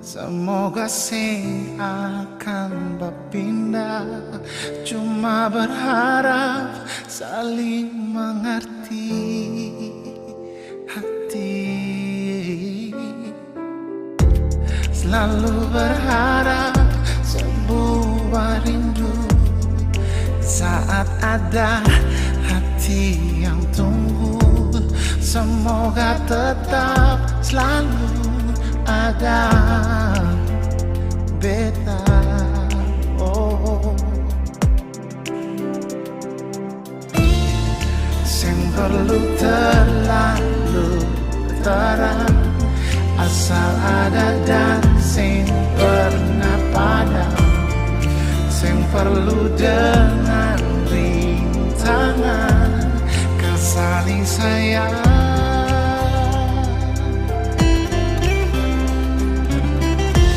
Semoga sing akan berpindah. Cuma berharap saling mengerti hati. Selalu berharap sebuah rindu saat ada hati yang tunggu. Semoga tetap selalu ada beta. Oh, sing perlu terlalu terang, asal ada dan sing pernah padam. Sing perlu dengan rintangan, saling sayang.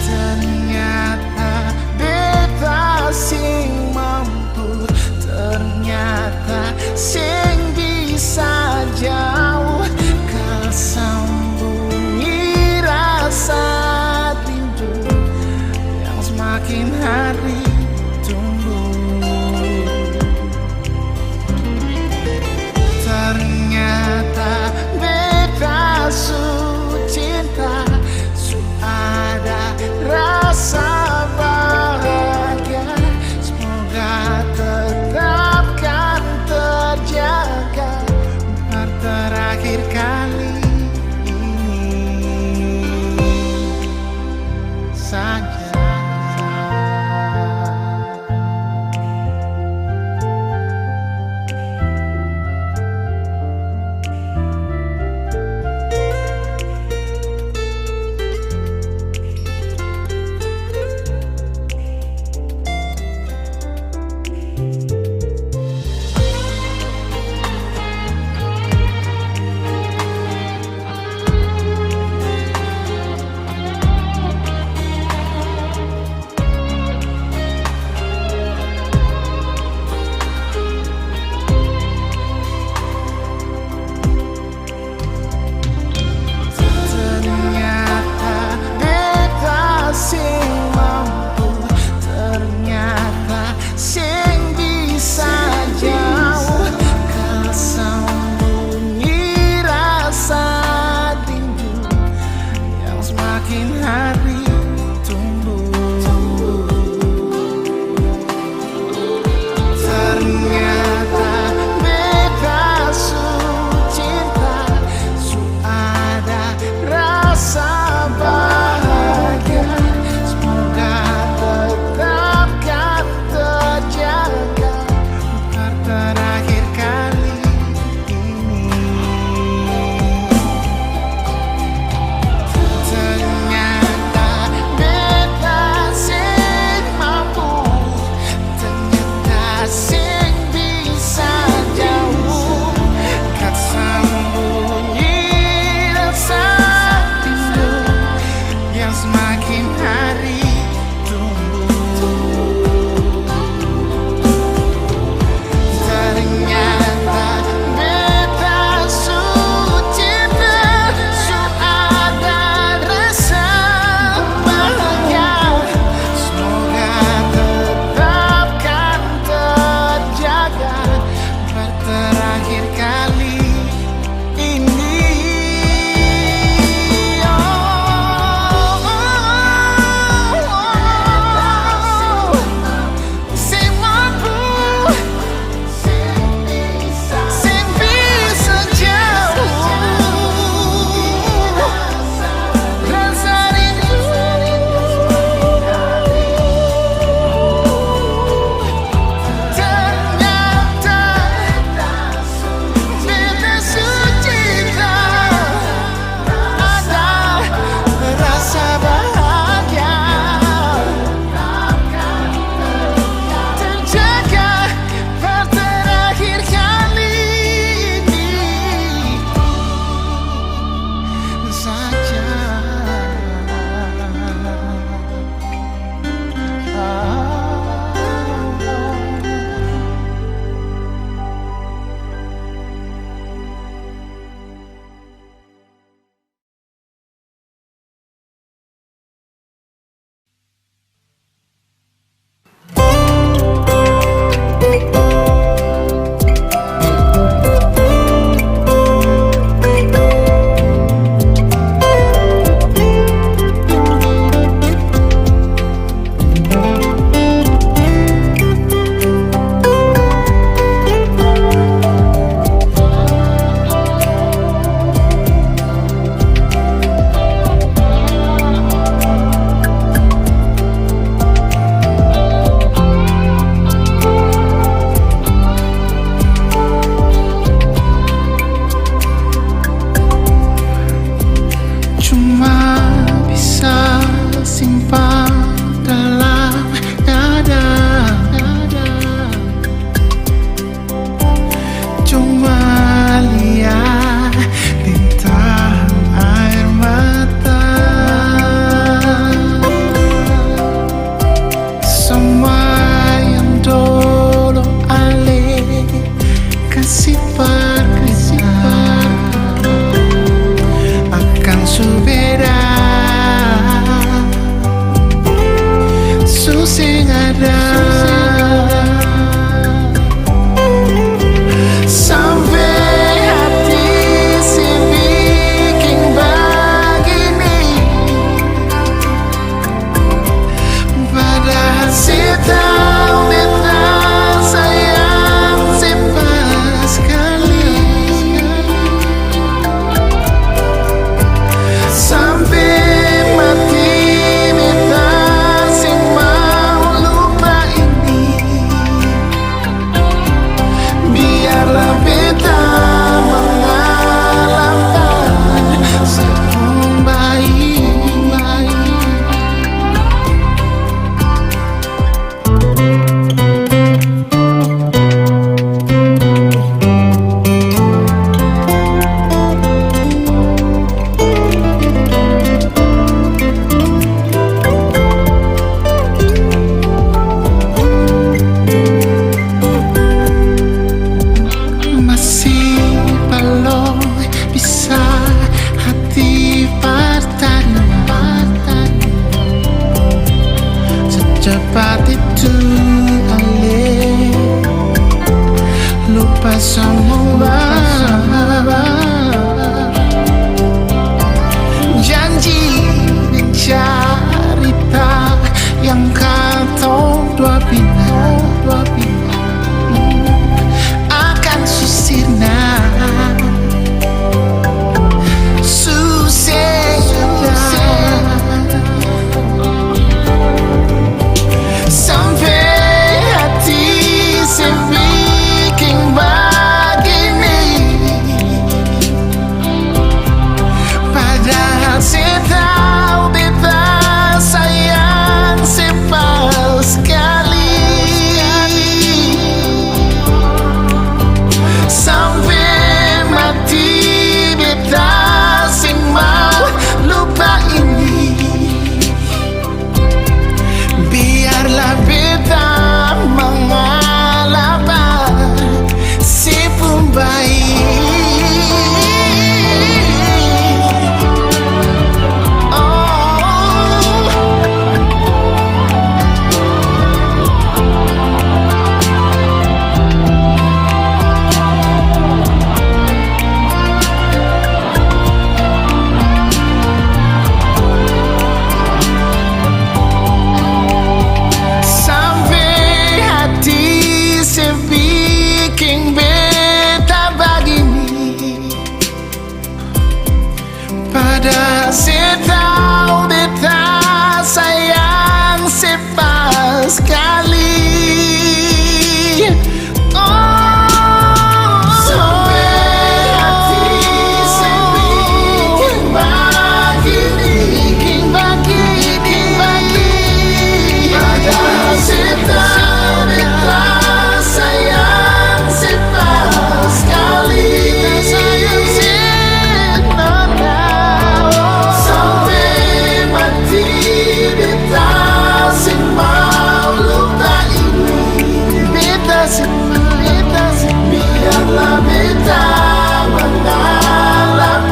Ternyata beta sing mampu, ternyata sing bisa jauh kesembunyi rasa rindu yang semakin hari tumbuh. Ternyata beta su cinta, su ada rasa bahagia. Semoga tetap kan terjaga untuk terakhir kali ini saja. Secepat itu alih lupa semua janji dan cerita yang kau dua bina akan susirna sampai hati sebikin begini, padahal saya tahu beta sayang sepal sekali. Sampai mati beta sing mau lupa ini, biarlah beta mengalah si pembaik. Padahal saya tahu beta sayang sepal sekali. Sampai hati saya bikin begini, padahal saya tahu beta sayang sepal sekali. Biarlah beta mengalah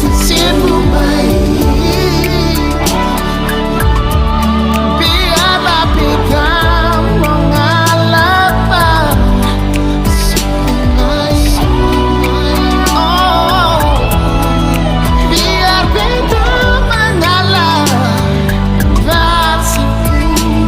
si pembaik, biarlah beta mengalah si pembaik. Oh, biar beta mengalah si pembaik.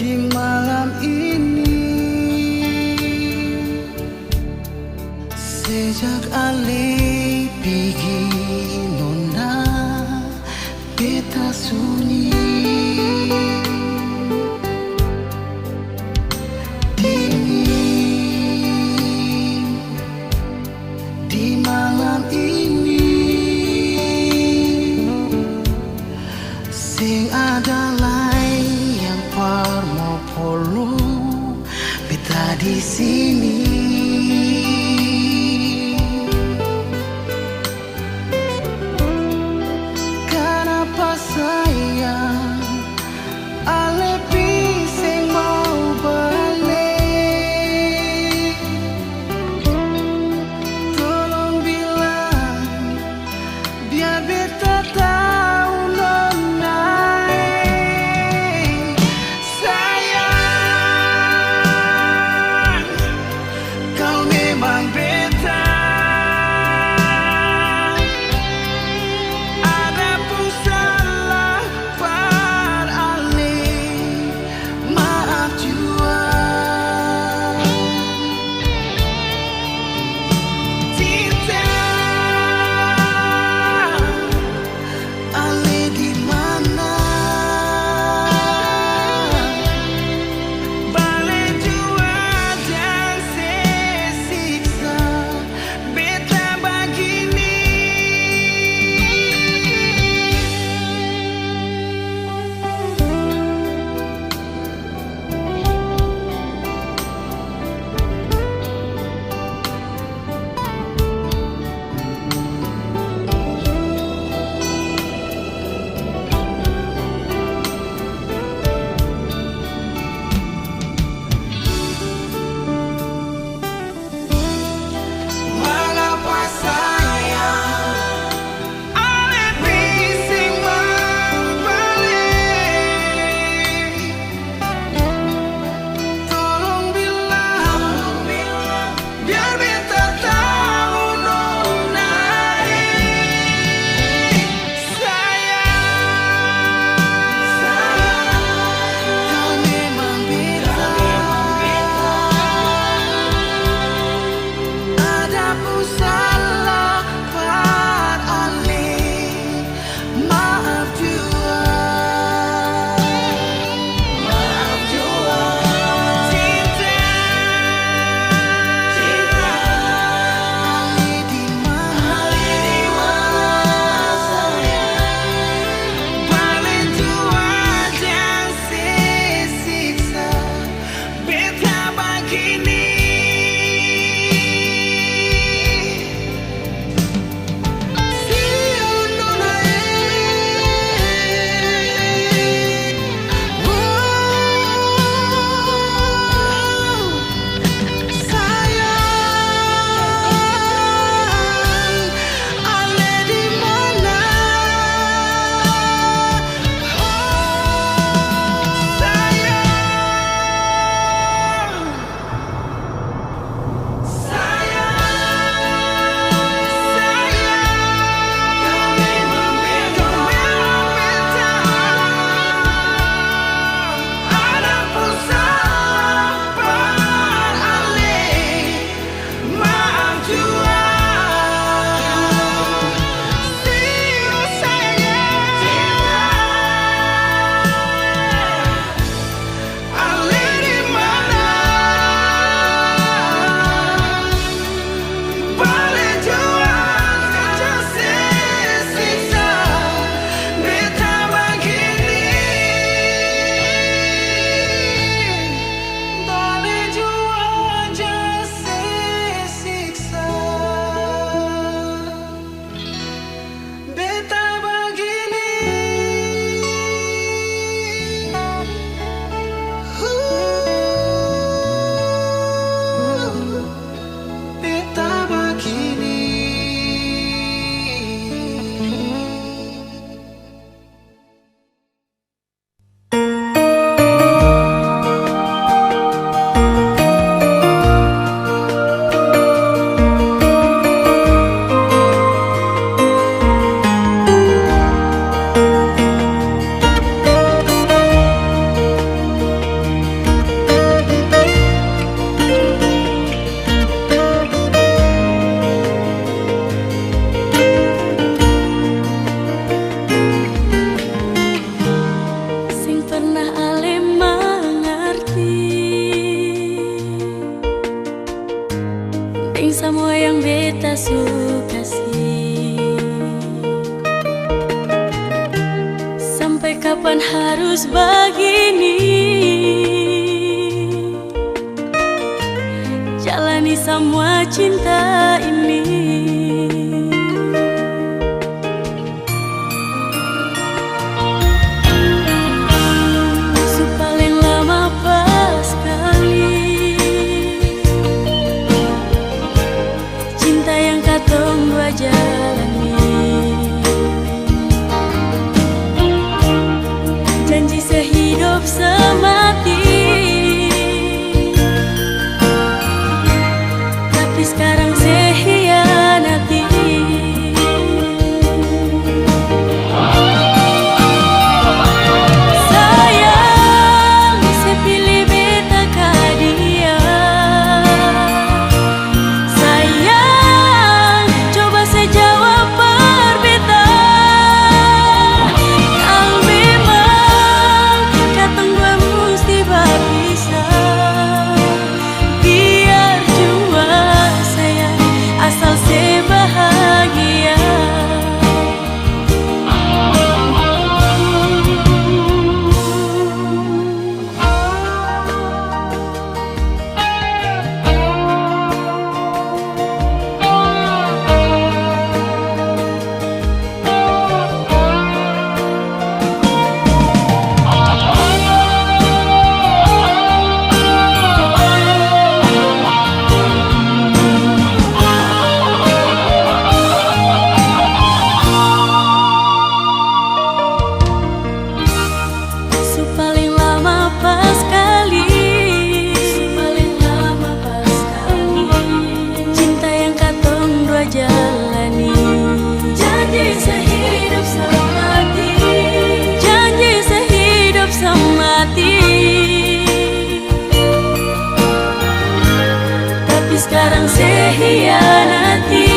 Di malam ini, sejak alih pergi nona, beta sunyi. Dingin di malam ini, sing ada lain yang mau polo beta di sini. Kenapa sayang alepi sing mau balik? Tolong bilang biar beta tahu nona. Sayang semua yang beta suka sih. Sampai kapan harus begini? Jalani semua cinta ini. Paling lama pas kali cinta yang katong dua jalani. Janji sehidup semati, tapi sekarang sehianati. Sayang, sepilih beta ka dia. Sayang, coba sejawab perbeta. Kalau memang katong dua mesti berpisah, biar jua sayang asal sebahagia. Paling lama pas kali cinta yang katong dua jalani. Janji sehidup semati, janji sehidup semati, tapi sekarang sehianati.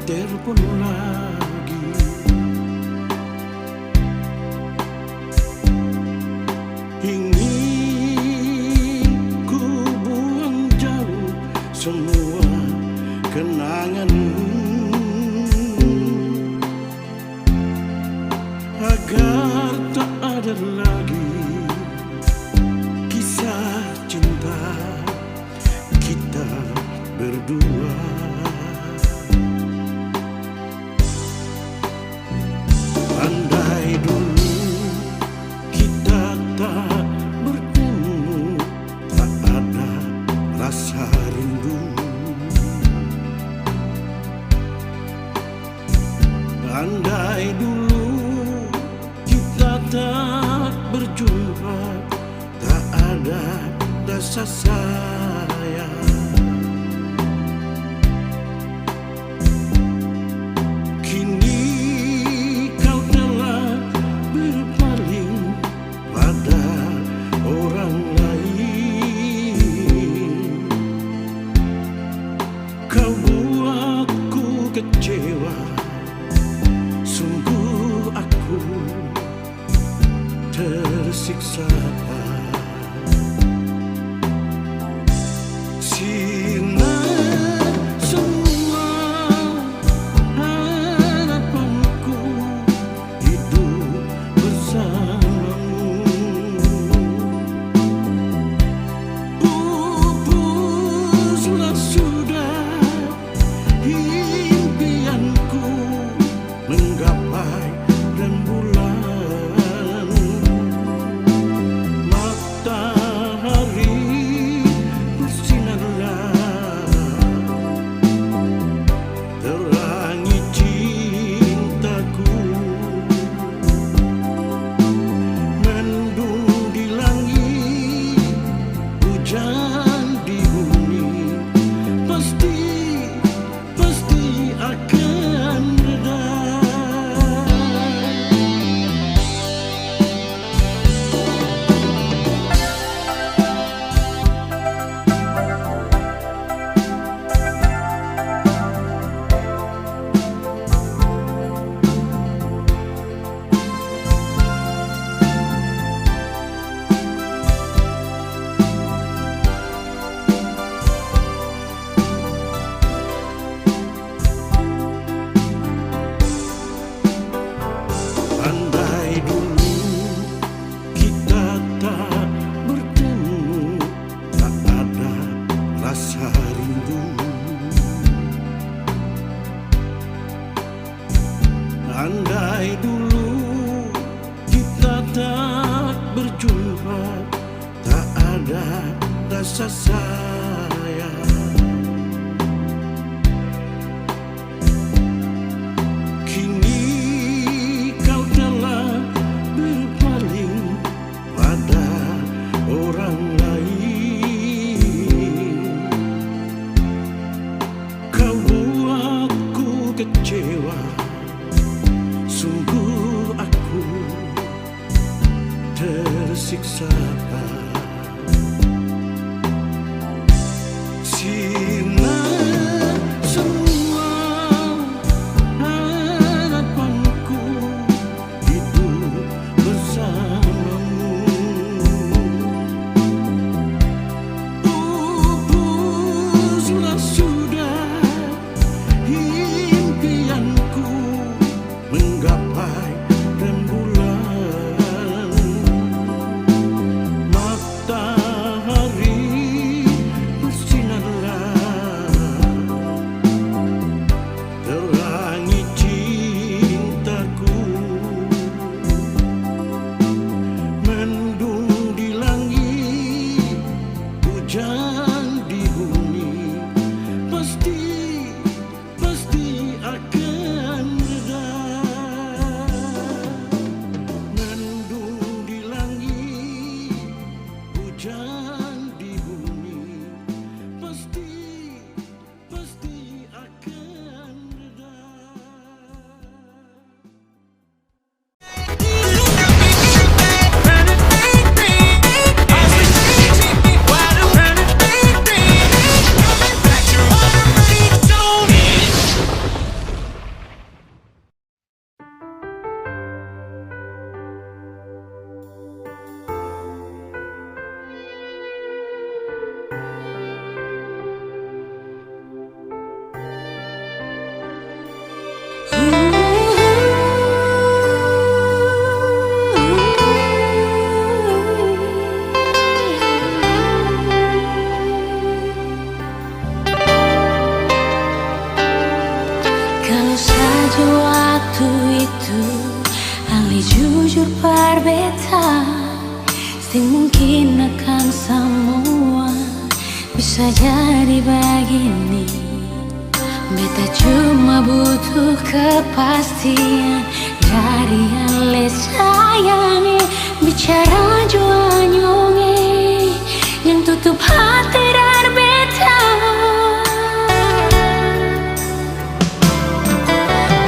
telepon lagi. Ingin ku buang jauh semua kenanganmu, Andai dulu kita tak berjumpa, tak ada rasa sayang. Kini kau telah berpaling pada orang lain. Kau buatku kecewa, sungguh aku tersiksa. Sinar semua harapanku hidup bersamamu. Pupuslah sudah impianku menggapai rembulan. Matahari bersinarlah, terangi cintaku. Mendung di langit, hujan di bumi, pasti akan reda. Andai dulu kita tak bertemu, tak ada rasa rindu. Andai dulu kita tak berjumpa, tak ada rasa sayang. Kini kau telah berpaling pada orang lain. Kau buatku kecewa, sungguh aku tersiksa. Sinar semua harapanku hidup bersamamu. Pupuslah sudah impianku menggapai rembulan. Matahari bersinarlah, terangi cintaku. Mendung di langit, hujan di bumi, pasti akan reda. Mendung di langit, hujan di bumi, pasti akan reda. Kalau saja waktu itu Ali jujur berbeta, sing mungkin akan semua bisa jadi begini. Beta cuma butuh butuh kepastian dari yang le sayangi. Bicara jua nyonge yang tutup hati dan beta.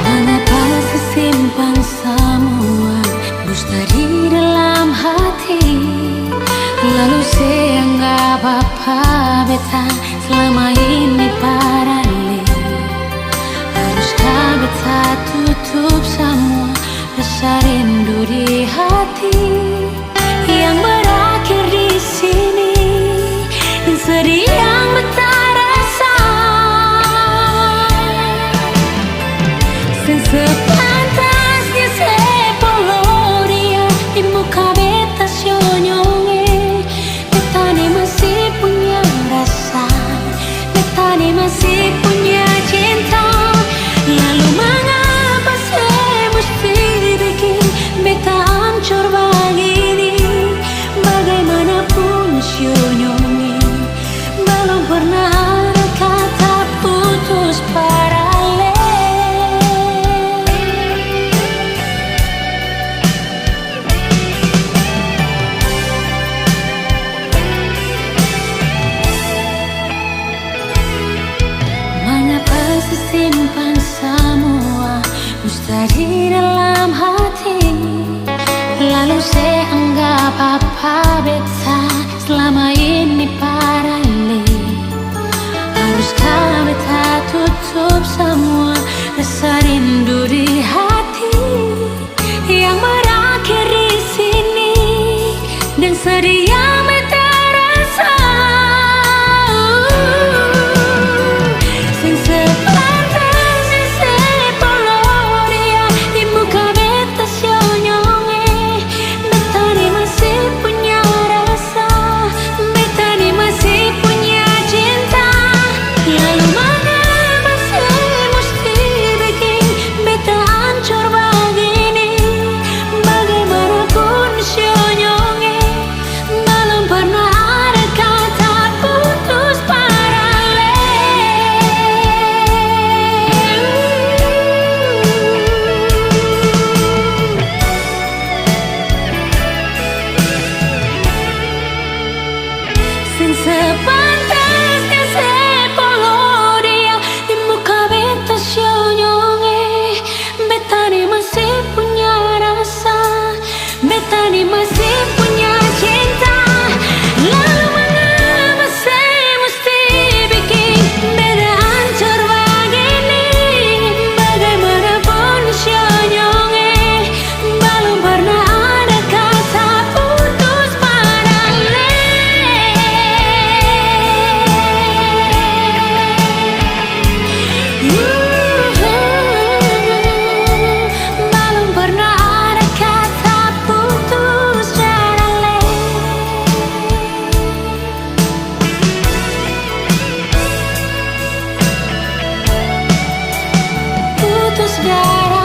Mengapa sesimpan semua dusta di dalam hati, lalu seanggap apa beta selama ini paralel. Haruskah beta tutup semua rasa rindu di hati yang berakhir di sini, dan sedih yang beta rasa. Sepantasnya sepuluh dia di muka beta senyonge. Beta ni masih punya rasa, beta ni masih punya cinta. Lalu mengapa saya mesti bikin beta hancur begini? Bagaimanapun senyonge, belum pernah ada kata putus paralel. Mengapa sesimpan semua dusta di dalam hati, lalu saya anggap apa beta selama ini paralel. Haruskah beta tutup semua rasa rindu di hati yang berakhir di sini, dan sedih yang beta rasa. Sepantasnya sepuluh dia di muka beta senyonge. Beta ni masih punya rasa, beta ni masih punya cinta. Lalu mengapa saya mesti bikin beta hancur begini? Bagaimanapun senyonge, belum pernah ada kata putus paralel. Sepantasnya sepuluh dia di muka beta senyonge. Beta ni masih punya rasa, beta ni masih punya cinta. Lalu mengapa saya mesti bikin beta hancur begini? Bagaimanapun senyonge, belum pernah ada kata putus paralel. Belum pernah ada kata putus paralel. Putus paralel.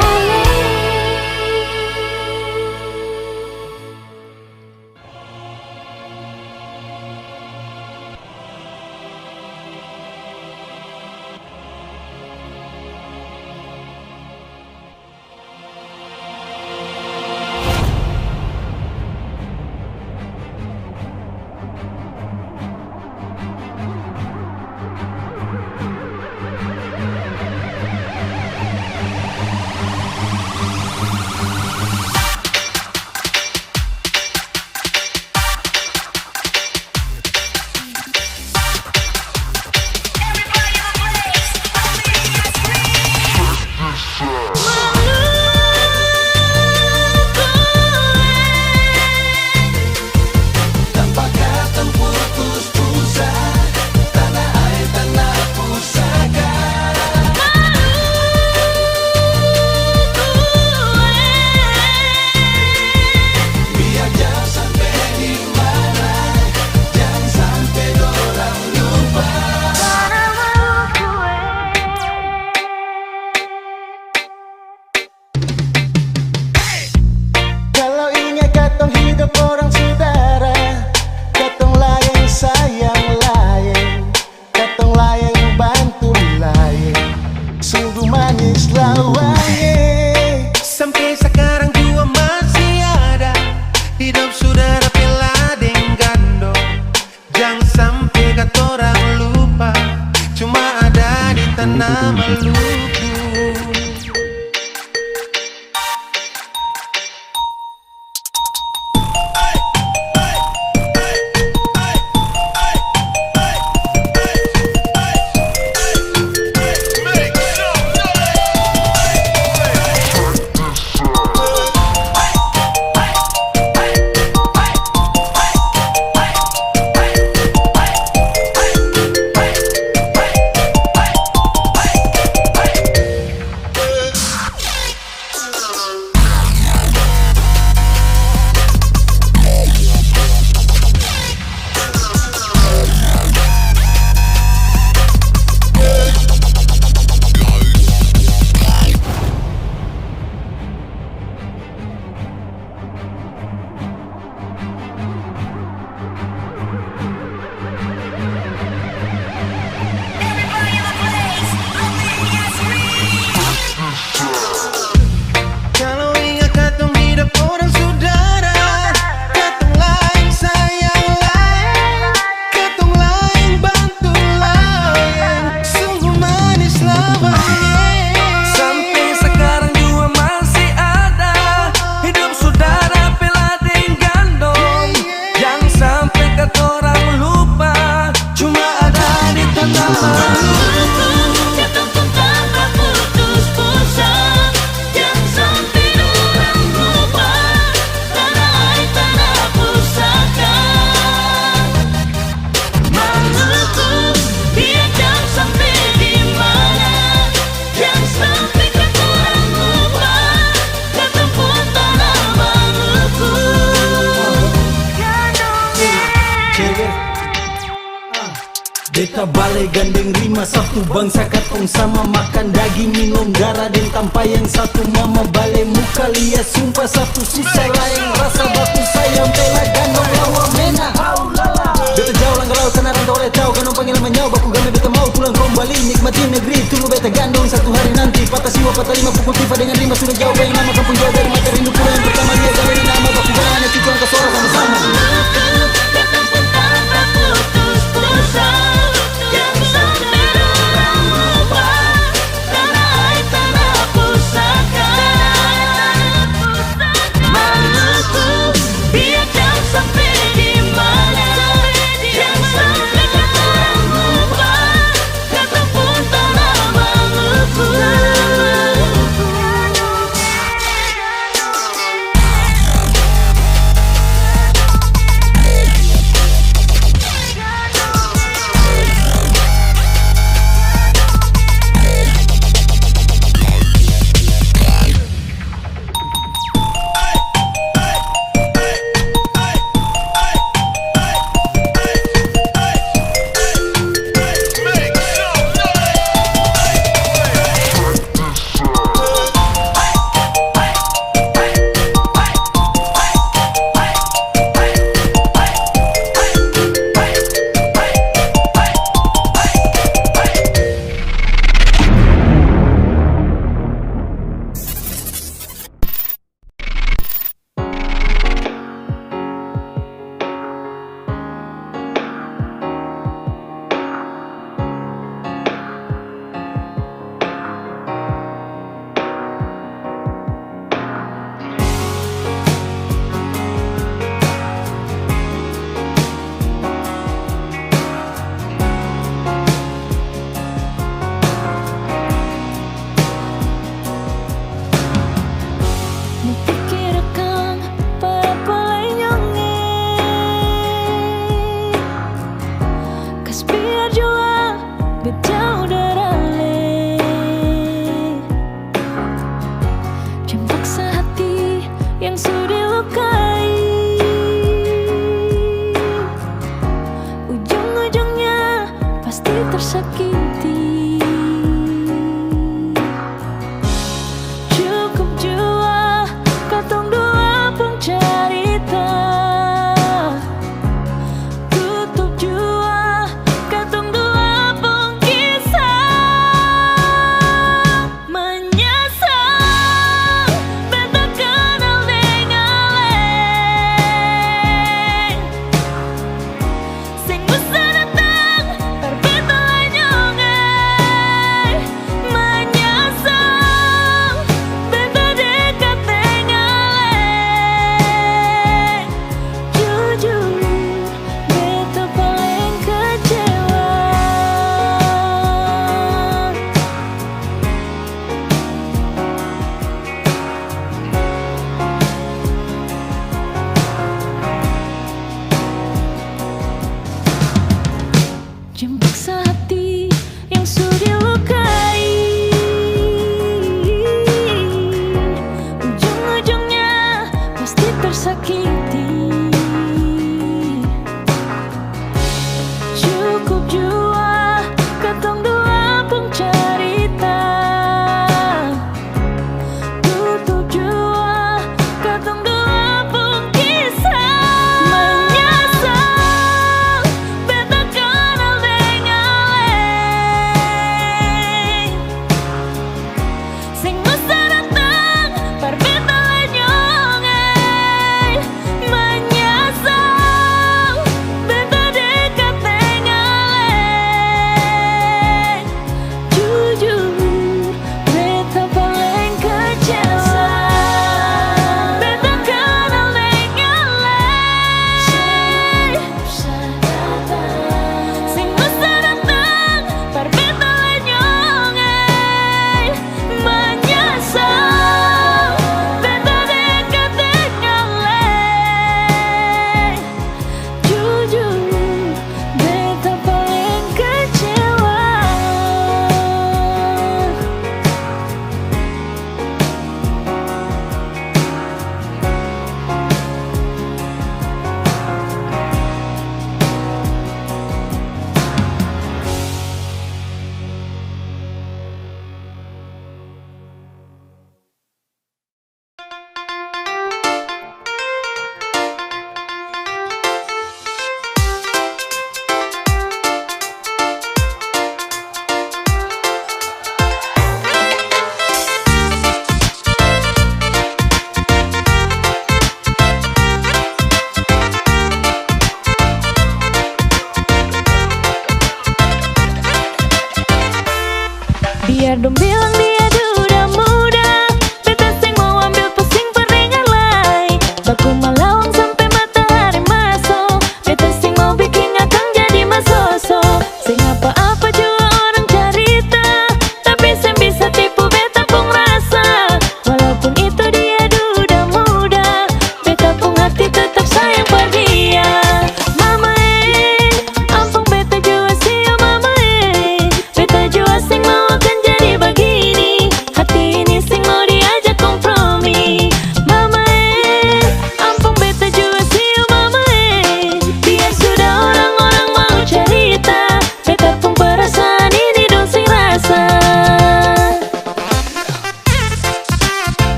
lawaye. Sampai sekarang juga masih ada. Hidup saudara Pela deng Gando. Jangan sampai kata orang lupa, cuma ada di tanah Maluku. Kalau ingat katong hidup orang saudara, katong lain sayang lain, katong lain bantu lain, sungguh manis lawaye. Sampai sekarang juga masih ada. Hidup saudara Pela deng Gando. Jangan sampai kata orang lupa, cuma ada di tanah Maluku. Beta balai gandeng rima satu bangsa katong sama, makan daging minum darah dan tanpa yang satu mama balai muka lihat sumpah satu sisa lain rasa baku sayang Pela Gandong lawa mena. Beta jauh langgar laut sana rantau oleh tahu kanong panggil menyau baku game beta mau pulang kembali nikmati negeri tunggu beta gandong satu hari nanti patah siwa patah lima pukul tifa dengan rima sudah jauh bayang nama kampung jauh dari mata rindu pulang yang pertama dia galeri nama baku gana cucu angka suara sama-sama.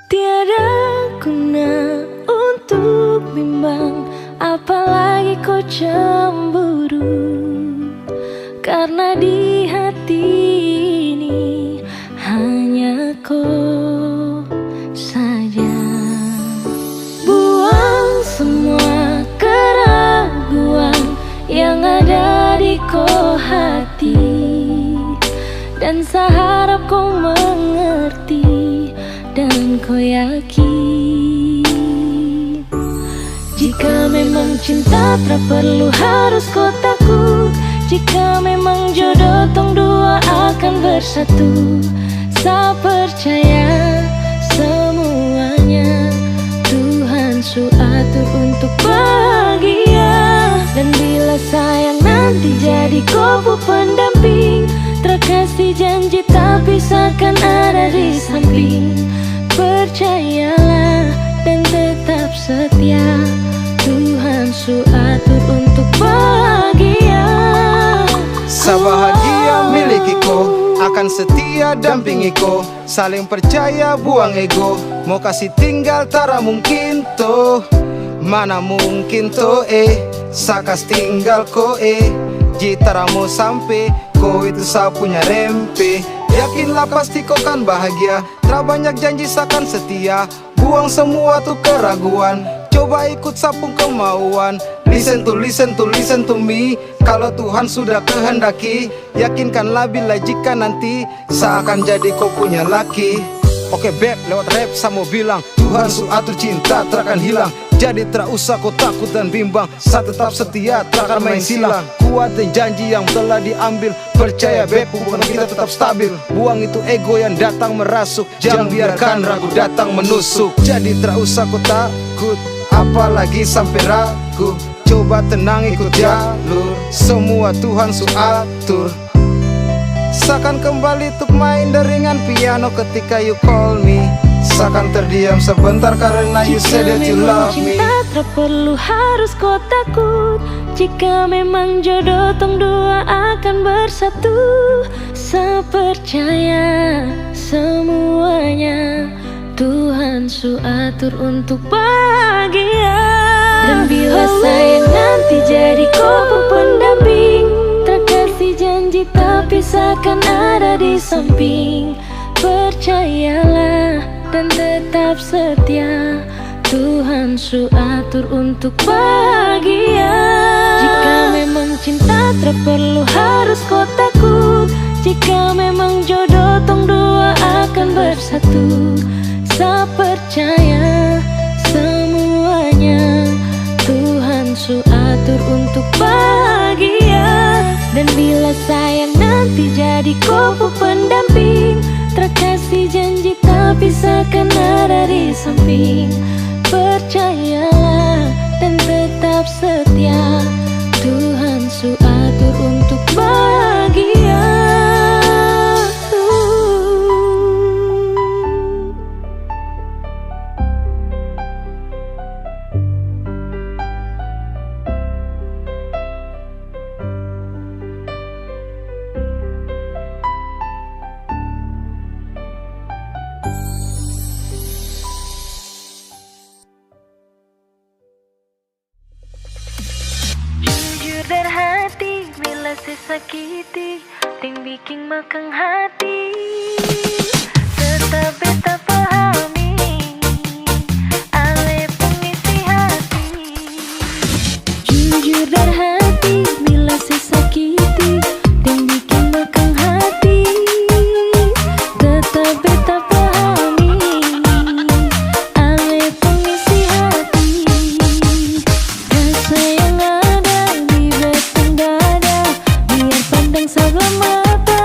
Tiada guna untuk bimbang, apalagi kau cemburu. Karena di hati ini hanya kau saja. Buang semua keraguan yang ada di kau hati, dan saya harap kau mengerti dan kau yakin. Jika memang cinta tak perlu harus kau takut. Jika memang jodoh tong dua akan bersatu. Saya percaya semuanya Tuhan su atur untuk bahagia. Dan bila sayang nanti jadi kau pendamping, terkasih janji tapi seakan ada di samping. Percayalah dan tetap setia, Tuhan su atur untuk bahagia. Sabahagia miliki-ko, akan setia dampingi-ko. Saling percaya buang ego, mau kasih tinggal tara mungkin toh. Mana mungkin toh sakas tinggal ko jitara mau sampai, ko itu sa punya rempe. Yakinlah pasti kau kan bahagia, tak banyak janji sakan setia. Buang semua tuh keraguan, coba ikut sapung kemauan. Listen to me. Kalau Tuhan sudah kehendaki, yakinkanlah bila jika nanti seakan jadi kau punya laki. Oke beb, lewat rap saya mau bilang, Tuhan su atur cinta takkan hilang. Jadi tak usah kau takut dan bimbang, saya tetap setia takkan main silang. Kuatin janji yang telah diambil, percaya beb hubungan kita tetap stabil. Buang itu ego yang datang merasuk, jangan biarkan ragu datang menusuk. Jadi tak usah kau takut, apalagi sampai ragu. Coba tenang ikut jalur, semua Tuhan su atur. Seakan kembali untuk main deringan piano ketika you call me. Seakan terdiam sebentar karena you said that you love me. Jika memang cinta tak perlu harus kau takut. Jika memang jodoh tong dua akan bersatu. Saya percaya semuanya Tuhan su atur untuk bahagia. Dan bila sayang nanti jadi kau pendamping, terkasih janji tapi seakan ada di samping. Percayalah dan tetap setia, Tuhan su atur untuk bahagia. Jika memang cinta tak perlu harus kau takut. Jika memang jodoh tong dua akan bersatu. Saya percaya semuanya Tuhan su atur untuk bahagia. Dan bila sayang nanti jadi kau pendamping, terkasih janji tapi seakan ada di samping. Percayalah dan tetap setia, Tuhan su atur untuk bahagia. Jujur dan hati bila sesakiti, ting bikin makang hati. Tetap beta pahami, ale pengisi hati. Jujur dan hati bila sesakiti, ting bikin makang hati. Tetap beta pahami, ale pengisi hati. Rasa yang ada di batang dada, biar pandang sebelah mata.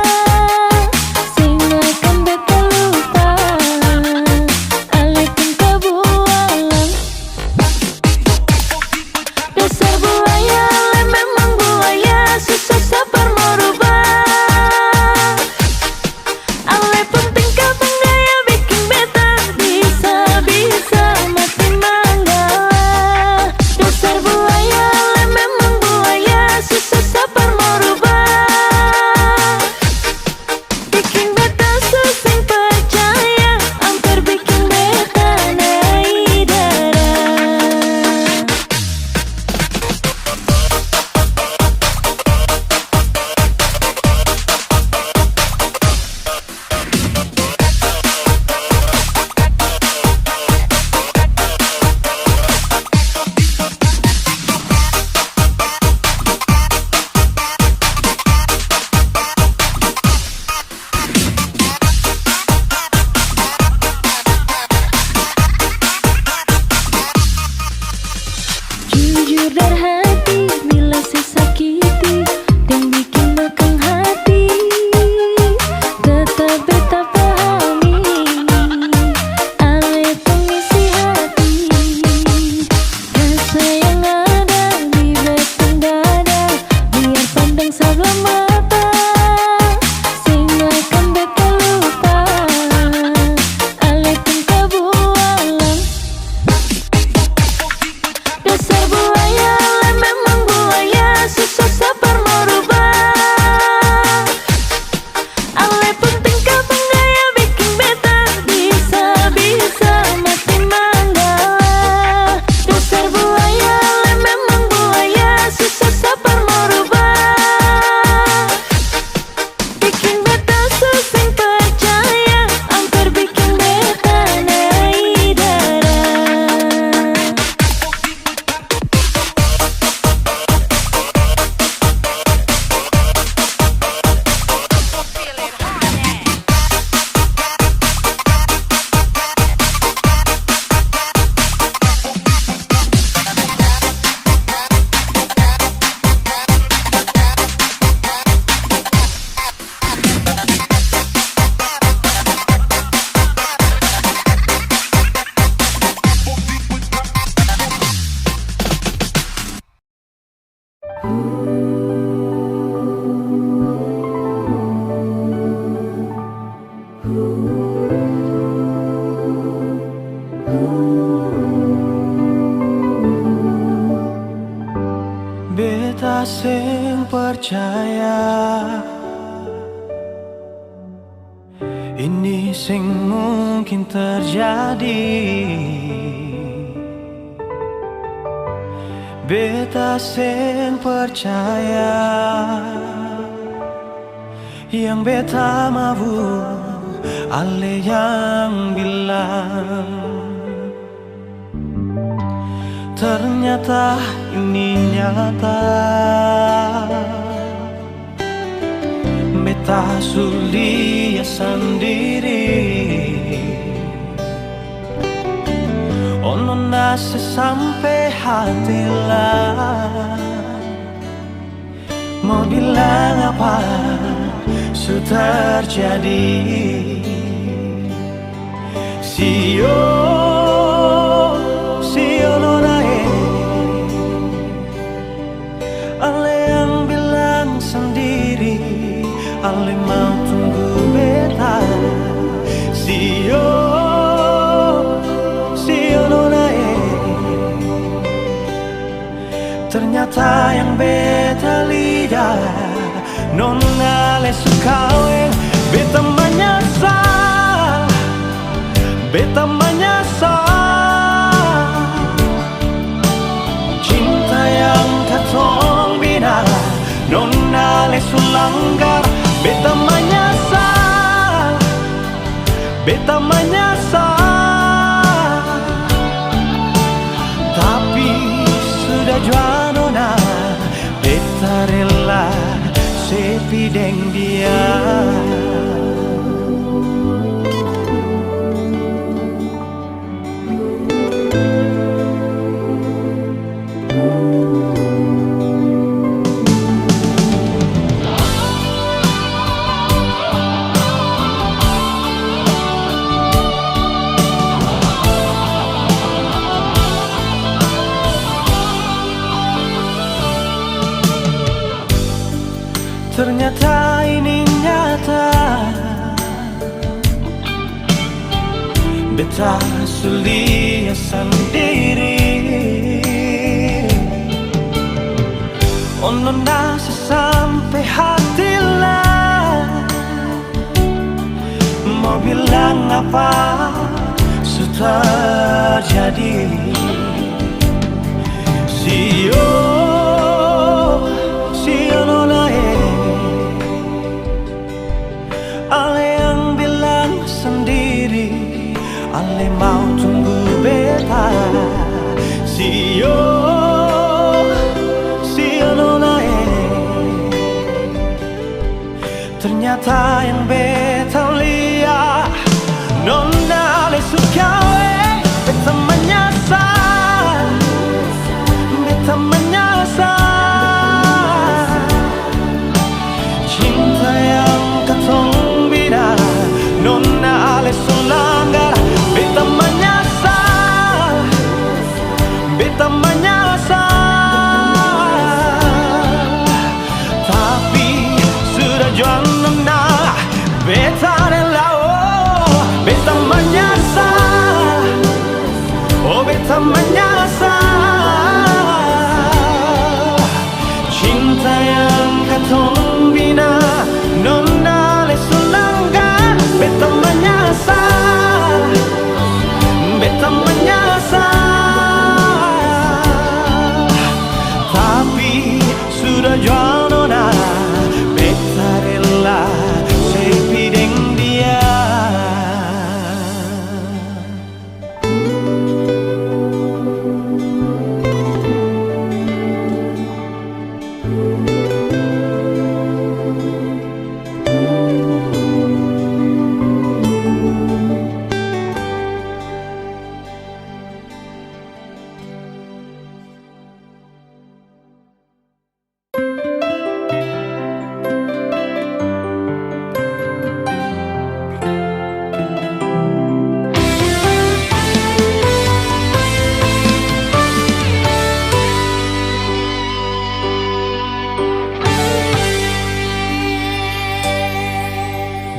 percaya ini sing mungkin terjadi. Beta sing percaya yang beta mau ale yang bilang. Ternyata ini nyata. Beta sulia sendiri. Ono nase sampai hati lah. Mau bilang apa sudah terjadi. Sio nonae, ale yang bilang sendiri, ale mau tunggu beta. Sio nonae, ternyata yang beta lihat nona le sukawe. Beta menyesal, beta menyesal. Cinta yang katong bina nona le sulanggar. Beta menyesal, beta menyesal. Tapi sudah jua nona, beta rela sepi deng dia. Ternyata ini nyata. Beta sulia sendiri. Ono nase sampai hati lah. Mau bilang apa sudah jadi. Sio nonae, ale yang bilang sendiri, ale mau tunggu beta. Sio nonae, ternyata yang beta lihat nona le sukawe. Beta menyesal, beta menyesal. Cinta yang katong bina nona ale sulanggar. Beta menyesal, beta menyesal. Tapi sudah jua nona, beta rela. Oh, beta menyesal, oh beta menyesal. Cinta yang katong bina nona le sulanggar. Beta menyesal, beta menyesal. Tapi sudah jua nona, beta rela sepi deng dia.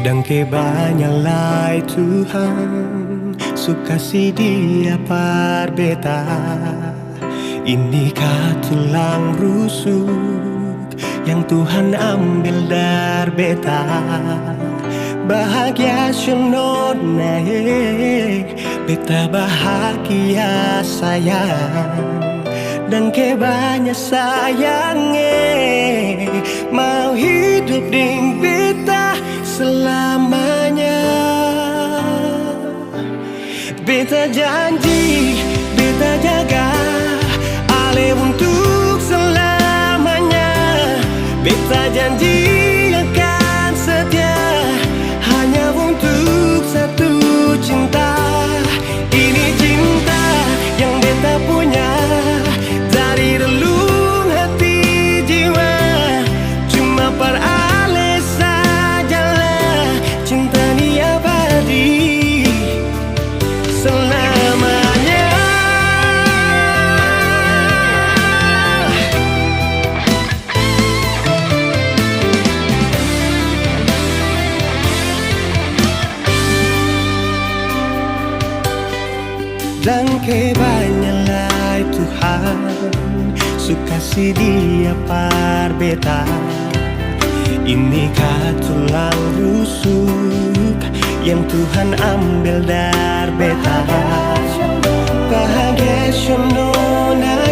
Dan kebanyalah Tuhan sukasi dia par beta. Ini tulang rusuk yang Tuhan ambil dari beta. Bahagia senona beta bahagia sayang, dan ke banyak sayangnya mau hidup dengan beta selamanya. Beta janji, beta jaga ale untuk selamanya. Beta janji akan setia hanya untuk satu cinta. Ini cinta yang beta punya dari relung hati jiwa. Cuma per ale sajalah cinta ni abadi selamanya. Dan kebanyalah Tuhan suka si dia par beta. Ini tulang rusuk yang Tuhan ambil dari beta. Bahagia senona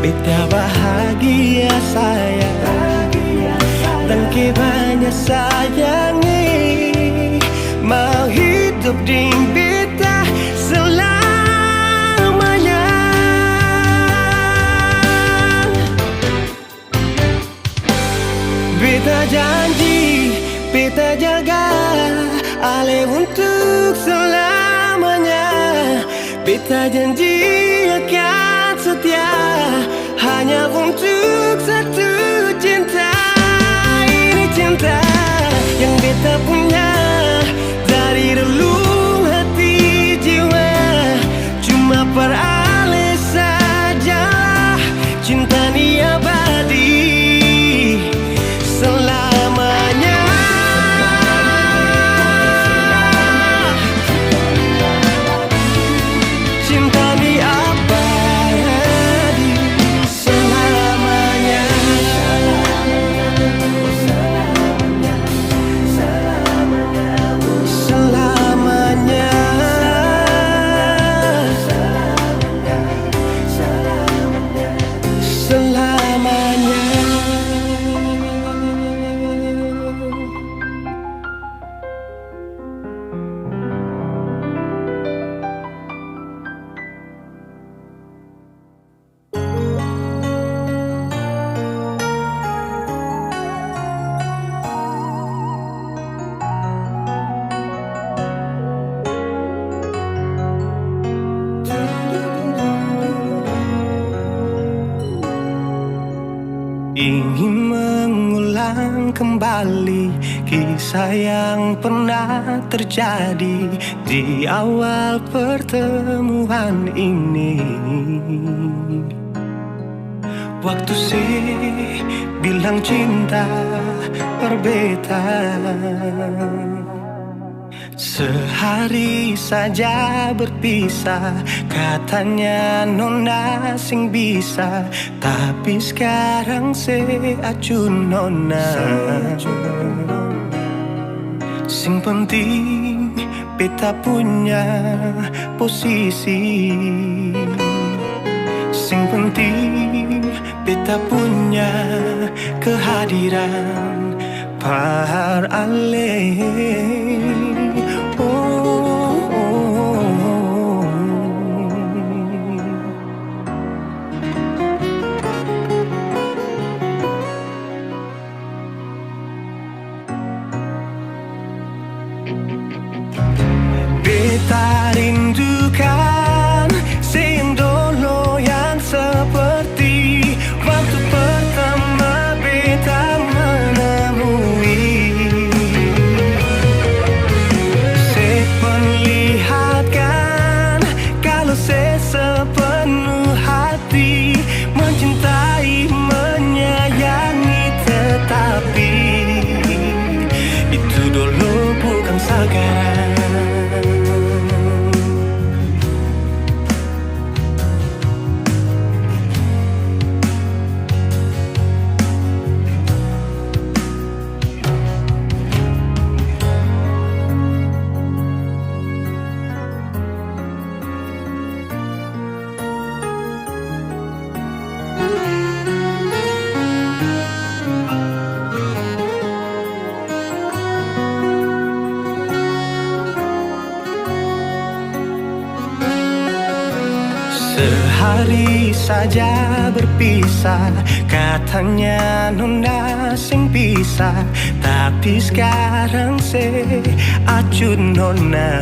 beta bahagia sayang, dan kebanyak sayangnya mau hidup dengan beta selamanya. Beta janji, beta jaga ale untuk selamanya. Beta janji akan setia hanya untuk satu cinta. Ini cinta yang beta punya dari relung hati jiwa. Cuma per ale sajalah cinta ni abadi selamanya. Cinta ni abadi selamanya. Selamanya. Ingin mengulang kembali kisah yang pernah terjadi di awal pertemuan ini. Waktu si bilang cinta berbeda, sehari saja berpisah, katanya nona sing bisa. Tapi sekarang se acun nona, sing penting beta punya posisi. Sing penting beta punya kehadiran par ale. Beta rindukan sindolo yang seperti waktu pertama beta menemui. Sehari saja berpisah, katanya nona sing pisah, tapi sekarang se acut nona.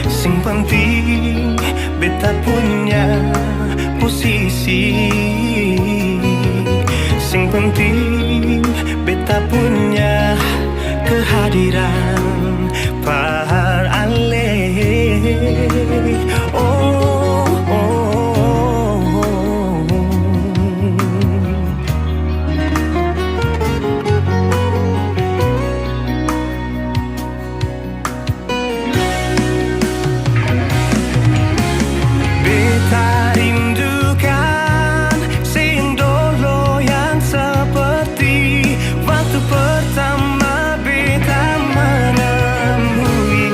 Sing penting beta punya posisi, sing penting beta punya kehadiran par ale. Oh, oh, oh, oh. Beta rindukan sing dulu yang seperti waktu pertama beta menemui.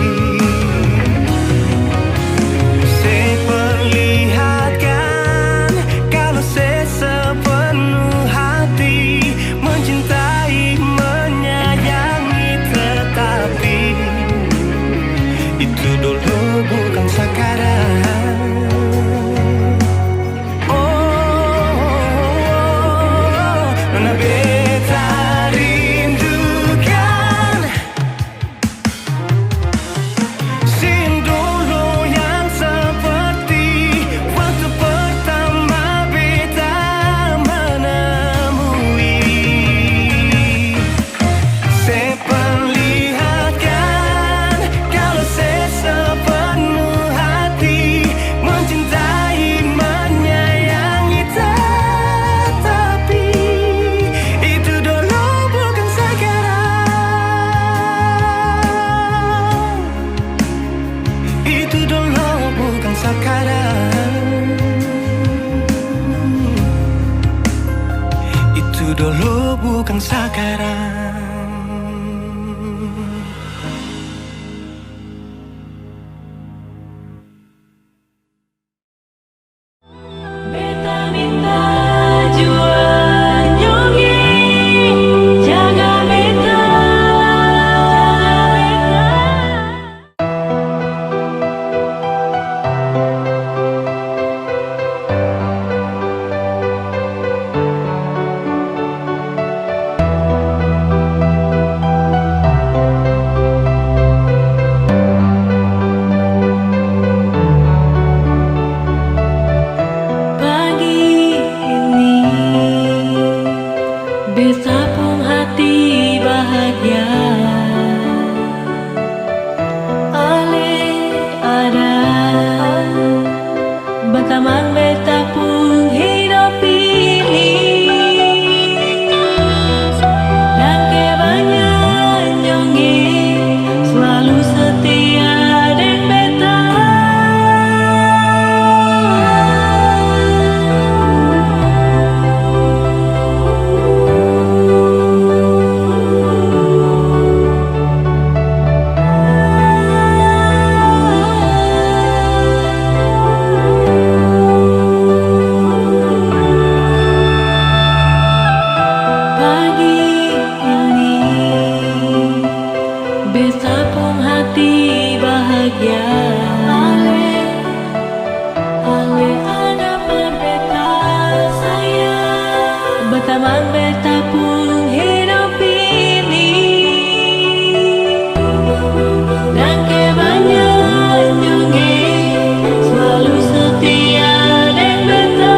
Saya perlihatkan kalau saya sepenuh hati mencintai, menyayangi, tetapi itu dulu bukan sekarang. Nona beta rindukan sing dulu yang seperti waktu pertama beta menemui. Saya perlihatkan kalau saya sepenuh hati mencintai, menyayangi, tetapi itu dulu bukan sekarang. Itu dulu bukan sekarang. Itu dulu bukan sekarang. Beta minta jua nyongi, jaga beta. Pagi ini beta pun hati bahagia, ale ada berteman beta pun hidup ini. Dan kebanyakan nyongi selalu setia dengan beta. Pagi ini beta pun hati bahagia, ale ada berbeta sayang, berteman beta pun hidup ini. Dan kebanyakan nyongi selalu setia dengan beta.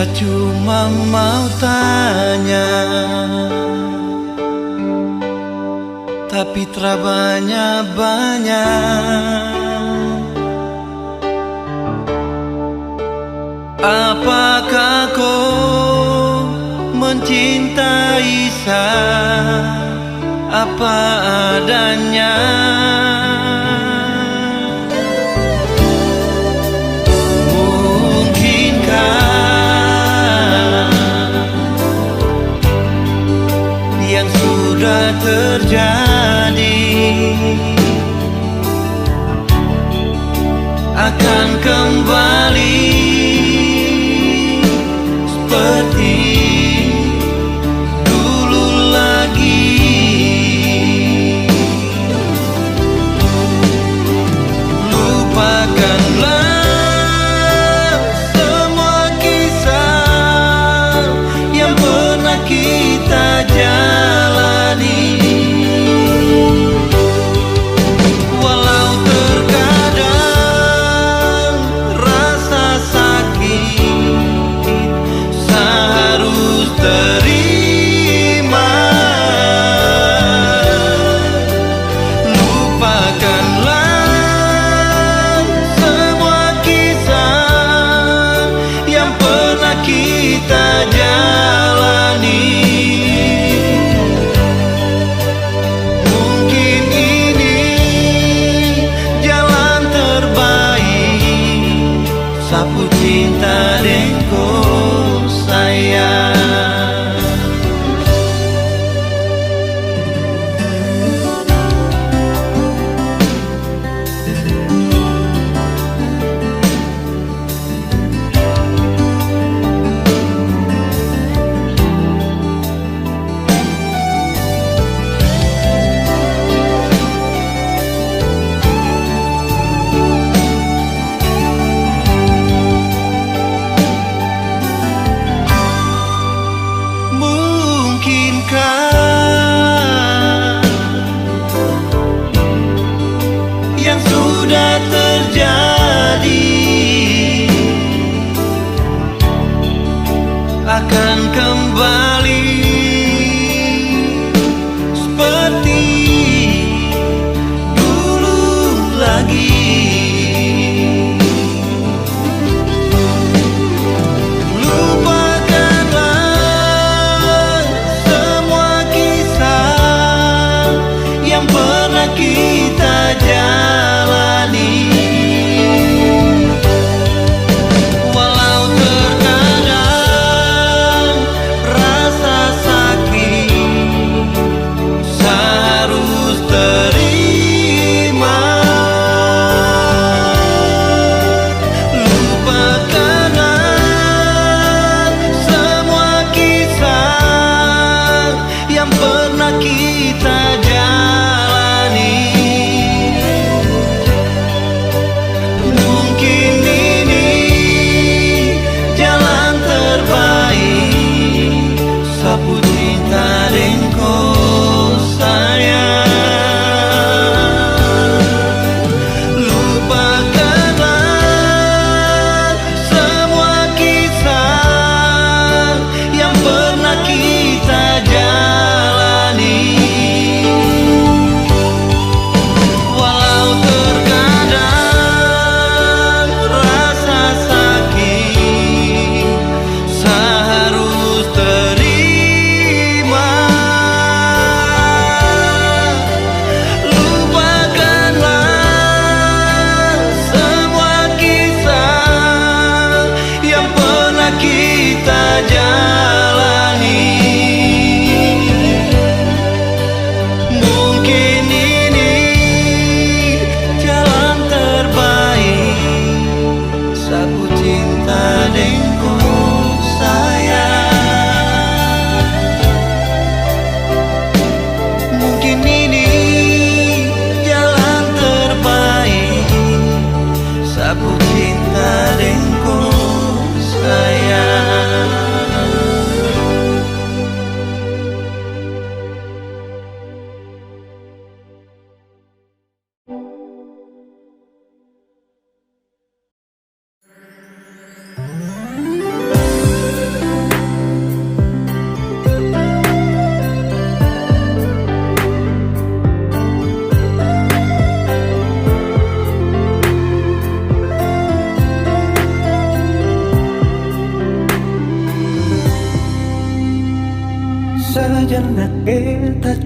Sa cuma mau tanya, tapi terabanya banyak. Apakah kau mencintai saya apa adanya? Yang sudah terjadi akan kembali seperti dulu lagi. Lupakanlah semua kisah yang pernah kita jalani. Walau terkadang rasa sakit seharus terima. Lupakanlah semua kisah yang pernah kita jalani. Mungkin ini jalan terbaik, sapu cinta dengo sayang. Mungkinkah yang sudah terjadi akan kembali seperti dulu lagi. Lupakanlah semua kisah yang pernah kita jalani. Walau terkadang rasa sakit seharus terima.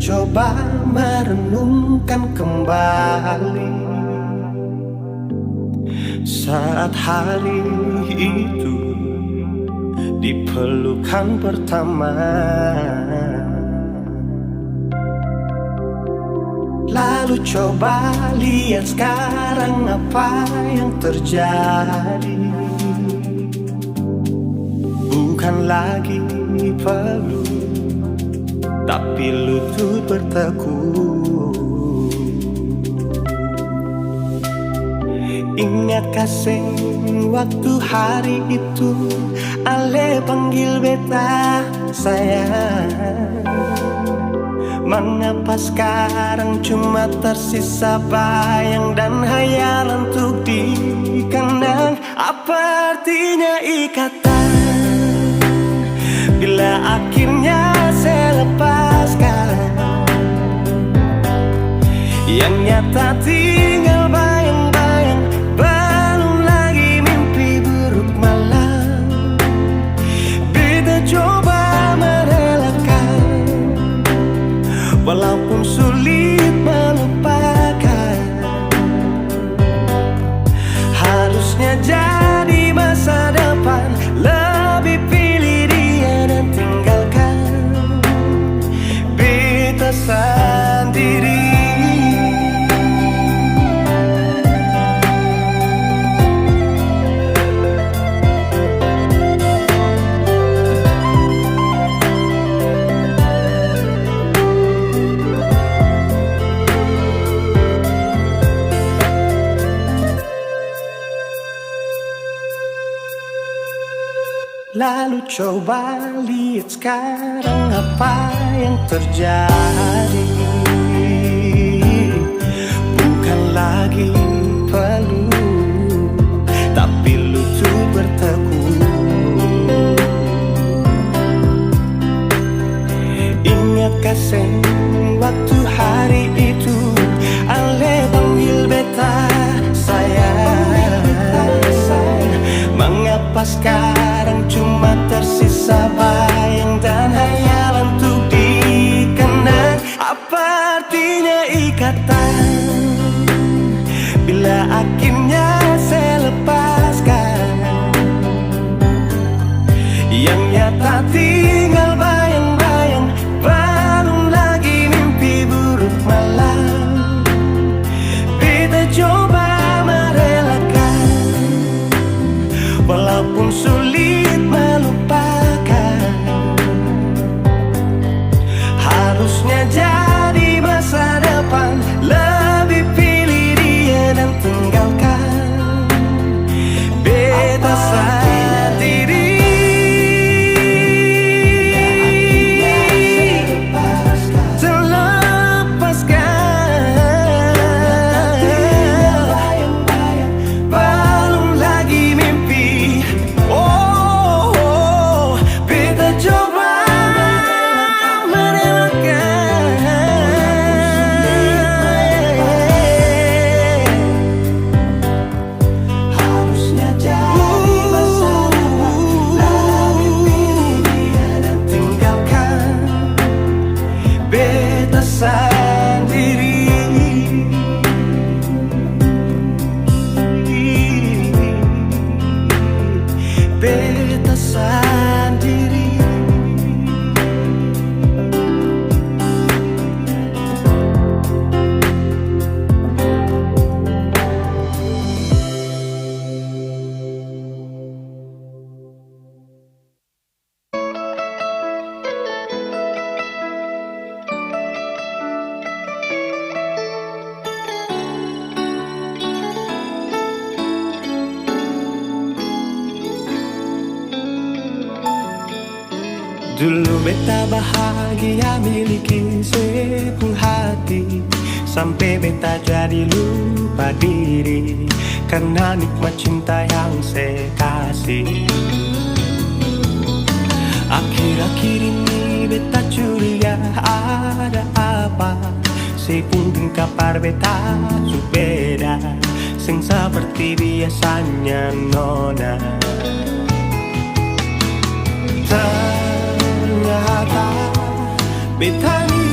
coba merenungkan kembali saat hari itu di pelukan pertama. Lalu coba lihat sekarang apa yang terjadi. Bukan lagi peluk, tapi lutut bertekuk. Ingat kasih waktu hari itu Ale panggil beta sayang. Mengapa sekarang cuma tersisa bayang dan hayalan untuk dikenang? Apa artinya ikatan bila akhirnya saya lepaskan? Yang nyata tinggal bayang-bayang, belum lagi mimpi buruk malam. Beta coba merelakan, walaupun sulit melupakan. Harusnya jadi masa depan, lebih pilih dia dan tinggalkan beta sendiri. Lalu coba lihat sekarang apa yang terjadi. Bukan lagi peluk, tapi lutut bertekuk. Ingat kasih waktu hari itu Ale panggil beta sayang. Mengapa sekarang cuma tersisa bayang dan hayalan untuk dikenang? Apa artinya ikatan bila akhirnya saya lepaskan? Yang nyata tinggal bayang-bayang, belum lagi mimpi buruk malam. Beta coba merelakan, walaupun sulit melupakan. Harusnya jadi masa depan, lebih pilih dia dan tinggalkan beta sendiri. Dulu beta bahagia miliki sepenuh hati, sampai beta jadi lupa diri karena nikmat cinta yang saya kasih. Akhir-akhir ini beta curiga ada apa, saya pun dengar kabar beta berbeda, sing seperti biasanya nona. Ternyata beta ni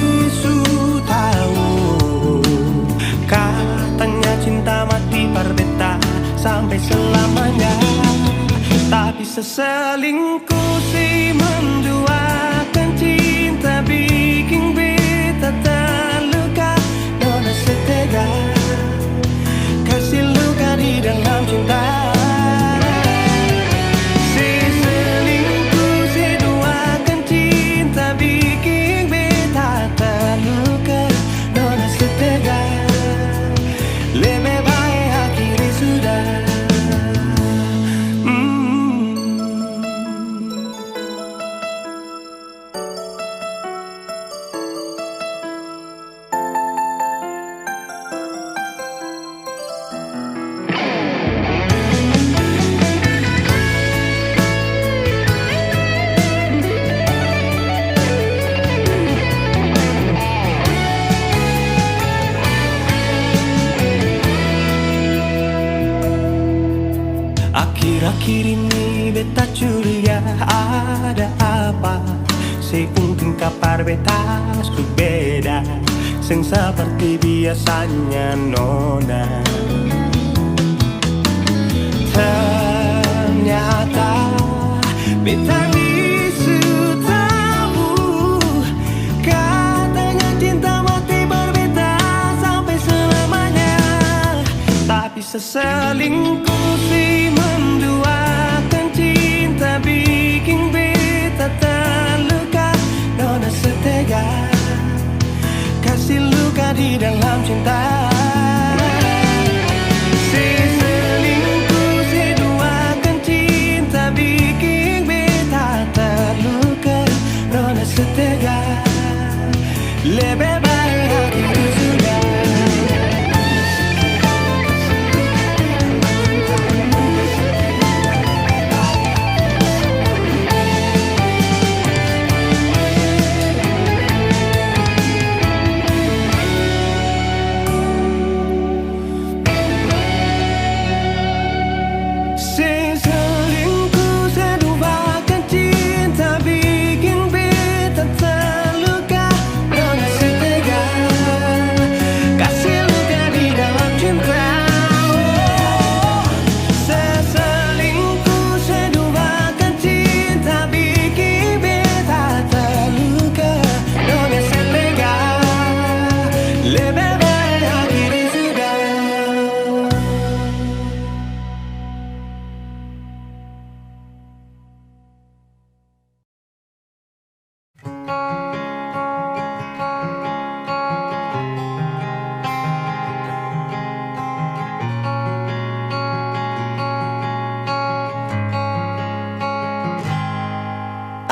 sampai selamanya. Tapi seselingkuh si menduakan cinta bikin beta terluka. Nona setega kasih luka di dalam cinta. Si selingkuh si duakan cinta bikin beta terluka. Nona setega lebih baik akhiri sudah. Akhir-akhir ini beta curiga ada apa. Sepunting kapar beta su beda, seng seperti biasanya nona. Ternyata beta bisu tahu, katanya cinta mati berbeda sampai selamanya. Tapi seselingkuh si menduakan cinta bikin beta terluka. Nona setega kasih luka di dalam cinta. Si selingkuh si duakan cinta bikin beta terluka. Nona setega lebih baik akhiri sudah.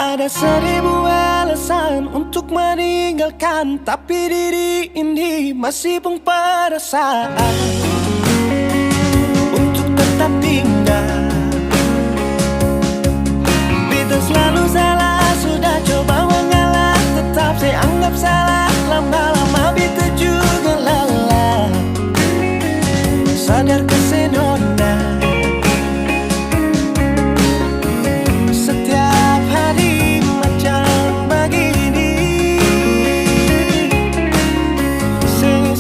Ada 1000 alasan untuk meninggalkan, tapi diri ini masih pun perasaan untuk tetap tinggal. Beta selalu salah, sudah coba mengalah, tetap saya anggap salah. Lama-lama beta juga lelah. Sadar kesenona setiap hari macam begini.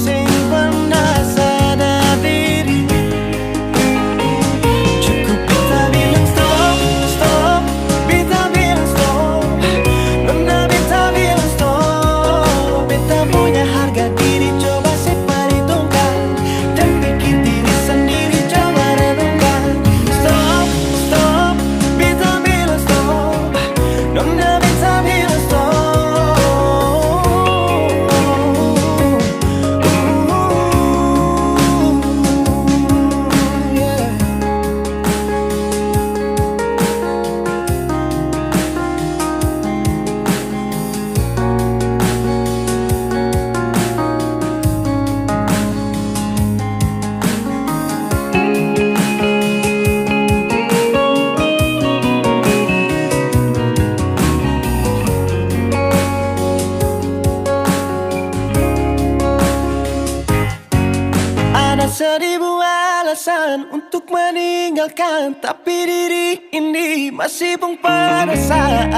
Sing pernah sadar diri. Cukup beta bilang stop, stop. Beta bilang stop. Nona beta bilang stop. Beta punya harga diri, coba saya perhitungkan dan pikir diri sendiri, coba renungkan. Stop, stop. Beta bilang stop. Nona beta bilang stop. Yeah. Ada 1000 alasan untuk meninggalkan, tapi diri ini masih pun perasaan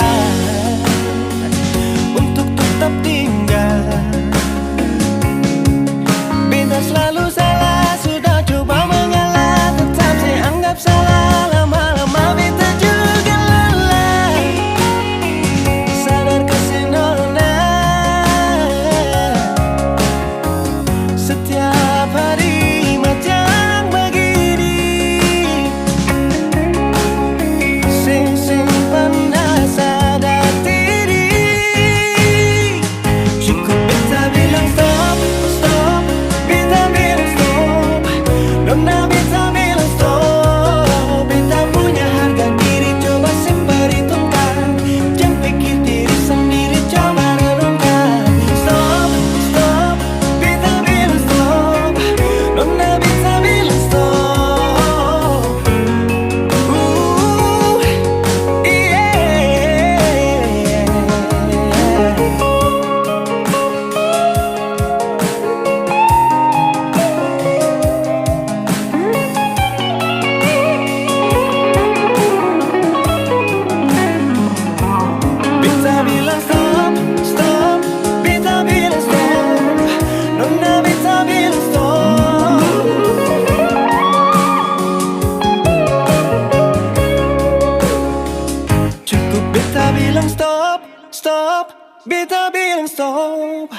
untuk tetap tinggal. Beta selalu salah, sudah coba mengalah, tetap saya beta bilang stop.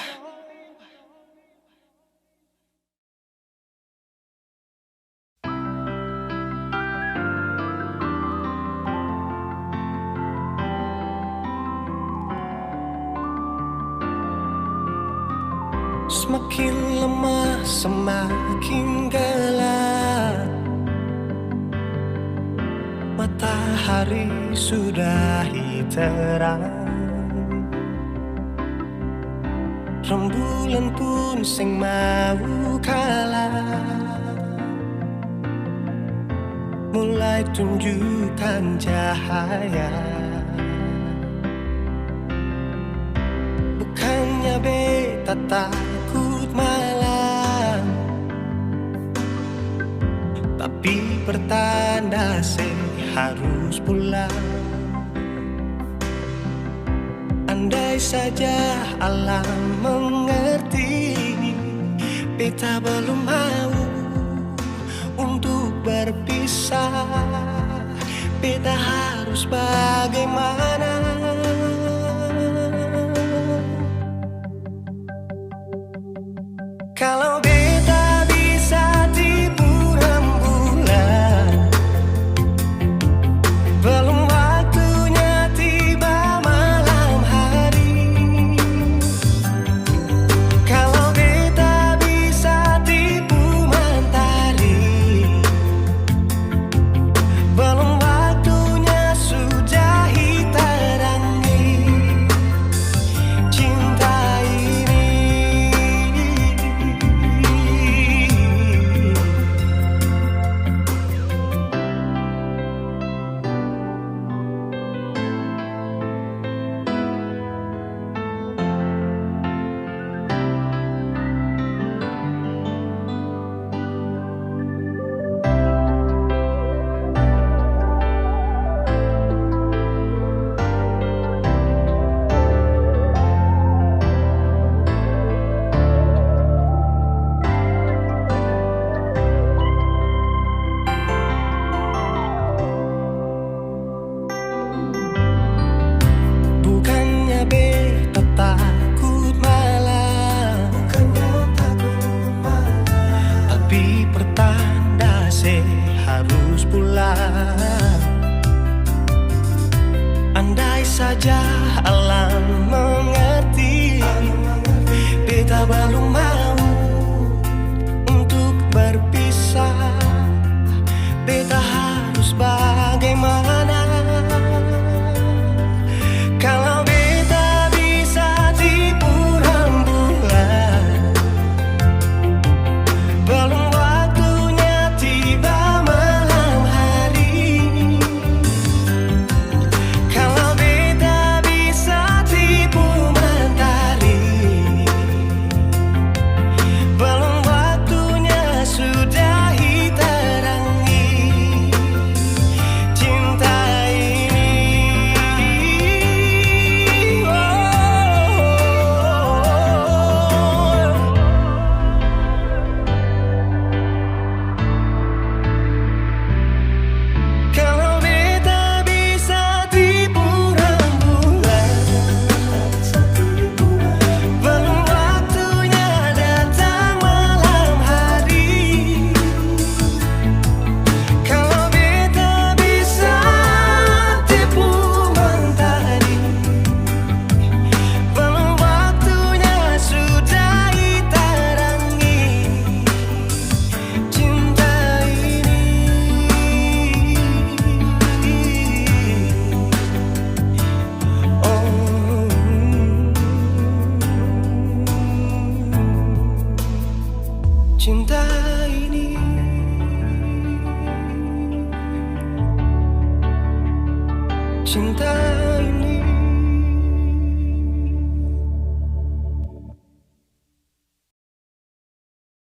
Semakin lama semakin gelap, matahari sudah terang, rembulan pun sing mau kalah, mulai tunjukkan cahaya. Bukannya beta takut malam, tapi pertanda harus pulang. Andai saja alam mengerti, beta belum mau untuk berpisah. Beta harus bagaimana? Kalau beta bisa tipu rembulan, belum waktunya tiba malam hari. Kalau beta bisa tipu mentari, belum waktunya sudahi terangi cinta ini. Bukannya beta takut malam, tapi pertanda harus pulang. Andai saja alam mengerti, beta belum mau untuk berpisah. Beta harus bagaimana? Kalau beta bisa tipu rembulan, belum waktunya tiba malam hari. Kalau beta bisa tipu mentari, belum waktunya sudahi terangi cinta ini. Kalau beta bisa tipu rembulan, belum waktunya datang malam hari. Kalau beta bisa tipu mentari, belum waktunya sudahi terangi cinta ini. Cinta ini, cinta ini.